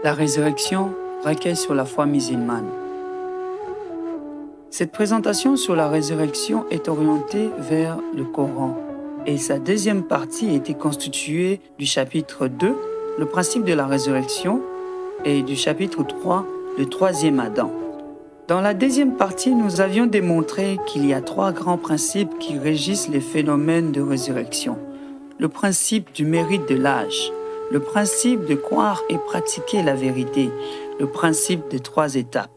La résurrection, recueil sur la foi musulmane. Cette présentation sur la résurrection est orientée vers le Coran et sa deuxième partie était constituée du chapitre 2, le principe de la résurrection, et du chapitre 3, le troisième Adam. Dans la deuxième partie, nous avions démontré qu'il y a trois grands principes qui régissent les phénomènes de résurrection. Le principe du mérite de l'âge, le principe de croire et pratiquer la vérité, le principe des trois étapes.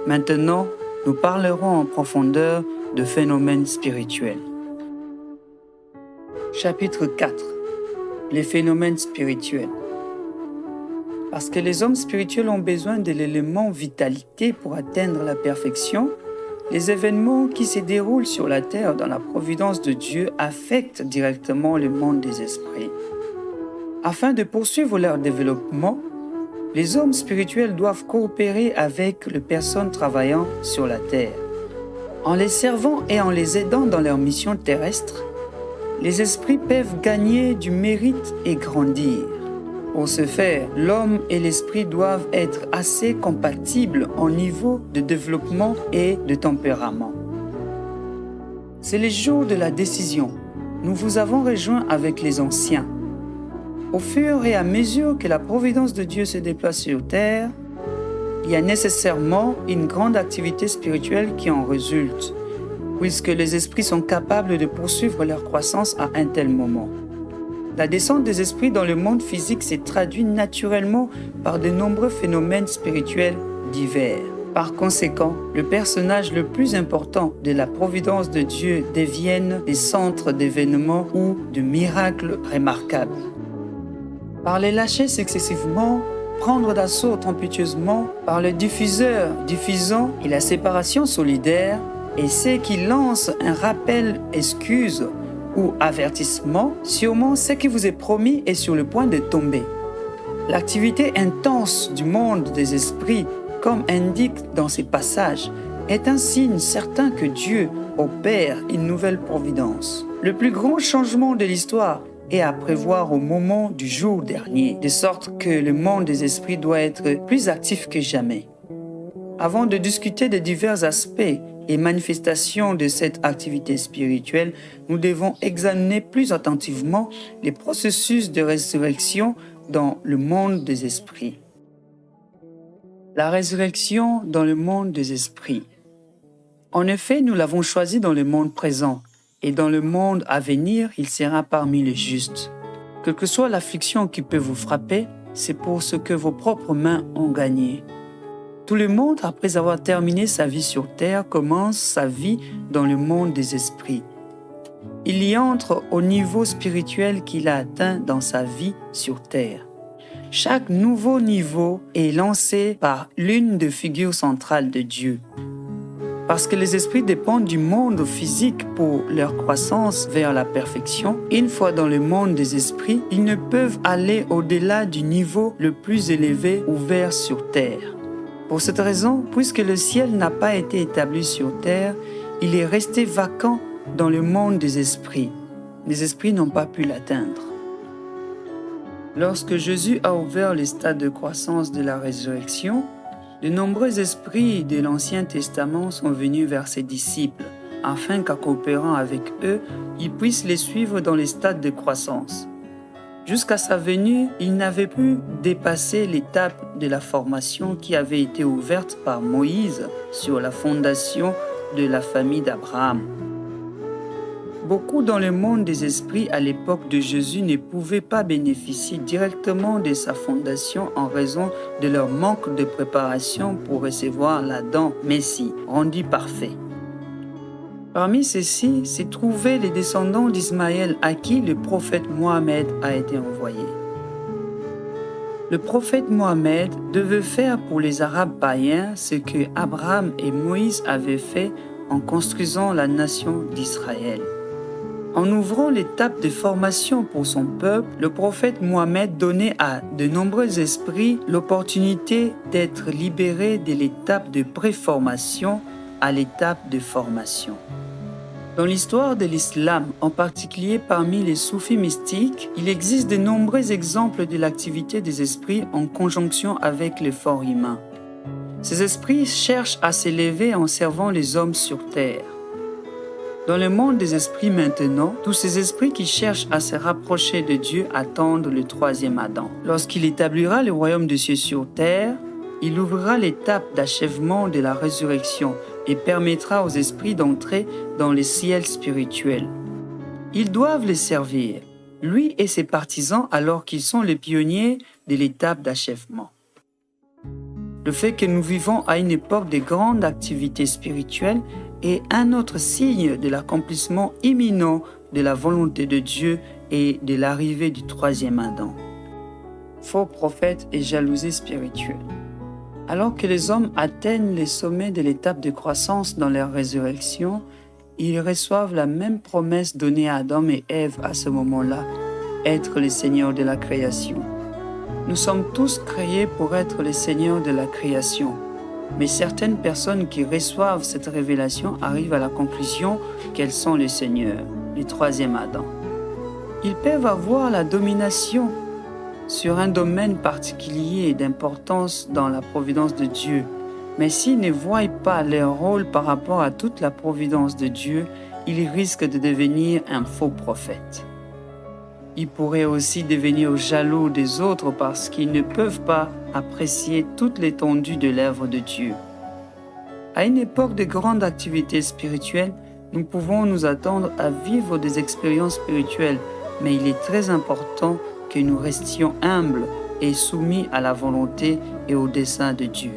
Maintenant, nous parlerons en profondeur de phénomènes spirituels. Chapitre 4. Les phénomènes spirituels. Parce que les hommes spirituels ont besoin de l'élément vitalité pour atteindre la perfection, les événements qui se déroulent sur la terre dans la providence de Dieu affectent directement le monde des esprits. Afin de poursuivre leur développement, les hommes spirituels doivent coopérer avec les personnes travaillant sur la terre. En les servant et en les aidant dans leur mission terrestre, les esprits peuvent gagner du mérite et grandir. Pour ce faire, l'homme et l'esprit doivent être assez compatibles en niveau de développement et de tempérament. C'est le jour de la décision. Nous vous avons rejoints avec les anciens. Au fur et à mesure que la providence de Dieu se déplace sur terre, il y a nécessairement une grande activité spirituelle qui en résulte, puisque les esprits sont capables de poursuivre leur croissance à un tel moment. La descente des esprits dans le monde physique s'est traduite naturellement par de nombreux phénomènes spirituels divers. Par conséquent, le personnage le plus important de la providence de Dieu deviennent des centres d'événements ou de miracles remarquables. Par les lâcher successivement, prendre d'assaut tempétueusement, par le diffuseur diffusant et la séparation solidaire, et ceux qui lancent un rappel excuse ou avertissement, sûrement ce qui vous est promis est sur le point de tomber. L'activité intense du monde des esprits, comme indique dans ces passages, est un signe certain que Dieu opère une nouvelle providence. Le plus grand changement de l'histoire est à prévoir au moment du jour dernier, de sorte que le monde des esprits doit être plus actif que jamais. Avant de discuter des divers aspects et manifestations de cette activité spirituelle, nous devons examiner plus attentivement les processus de résurrection dans le monde des esprits. La résurrection dans le monde des esprits. En effet, nous l'avons choisi dans le monde présent, et dans le monde à venir, il sera parmi les justes. Quelle que soit l'affliction qui peut vous frapper, c'est pour ce que vos propres mains ont gagné. Tout le monde, après avoir terminé sa vie sur terre, commence sa vie dans le monde des esprits. Il y entre au niveau spirituel qu'il a atteint dans sa vie sur terre. Chaque nouveau niveau est lancé par l'une des figures centrales de Dieu. Parce que les esprits dépendent du monde physique pour leur croissance vers la perfection, une fois dans le monde des esprits, ils ne peuvent aller au-delà du niveau le plus élevé ouvert sur terre. Pour cette raison, puisque le ciel n'a pas été établi sur terre, il est resté vacant dans le monde des esprits. Les esprits n'ont pas pu l'atteindre. Lorsque Jésus a ouvert les stades de croissance de la résurrection, de nombreux esprits de l'Ancien Testament sont venus vers ses disciples, afin qu'en coopérant avec eux, ils puissent les suivre dans les stades de croissance. Jusqu'à sa venue, il n'avait pu dépasser l'étape de la formation qui avait été ouverte par Moïse sur la fondation de la famille d'Abraham. Beaucoup dans le monde des esprits à l'époque de Jésus ne pouvaient pas bénéficier directement de sa fondation en raison de leur manque de préparation pour recevoir l'Adam Messie, rendu parfait. Parmi ceux-ci se trouvaient les descendants d'Ismaël à qui le prophète Mohammed a été envoyé. Le prophète Mohammed devait faire pour les Arabes païens ce que Abraham et Moïse avaient fait en construisant la nation d'Israël. En ouvrant l'étape de formation pour son peuple, le prophète Mohammed donnait à de nombreux esprits l'opportunité d'être libérés de l'étape de préformation à l'étape de formation. Dans l'histoire de l'islam, en particulier parmi les soufis mystiques, il existe de nombreux exemples de l'activité des esprits en conjonction avec l'effort humain. Ces esprits cherchent à s'élever en servant les hommes sur terre. Dans le monde des esprits maintenant, tous ces esprits qui cherchent à se rapprocher de Dieu attendent le troisième Adam. Lorsqu'il établira le royaume des cieux sur terre, il ouvrira l'étape d'achèvement de la résurrection et permettra aux esprits d'entrer dans les ciels spirituels. Ils doivent les servir, lui et ses partisans, alors qu'ils sont les pionniers de l'étape d'achèvement. Le fait que nous vivons à une époque de grande activité spirituelle est un autre signe de l'accomplissement imminent de la volonté de Dieu et de l'arrivée du troisième Adam. Faux prophètes et jalousie spirituelle. Alors que les hommes atteignent les sommets de l'étape de croissance dans leur résurrection, ils reçoivent la même promesse donnée à Adam et Ève à ce moment-là, être les seigneurs de la création. Nous sommes tous créés pour être les seigneurs de la création, mais certaines personnes qui reçoivent cette révélation arrivent à la conclusion qu'elles sont les seigneurs, le troisième Adam. Ils peuvent avoir la domination sur un domaine particulier d'importance dans la providence de Dieu, mais s'ils ne voient pas leur rôle par rapport à toute la providence de Dieu, ils risquent de devenir un faux prophète. Ils pourraient aussi devenir jaloux des autres parce qu'ils ne peuvent pas apprécier toute l'étendue de l'œuvre de Dieu. À une époque de grande activité spirituelle, nous pouvons nous attendre à vivre des expériences spirituelles, mais il est très important que nous restions humbles et soumis à la volonté et au dessein de Dieu.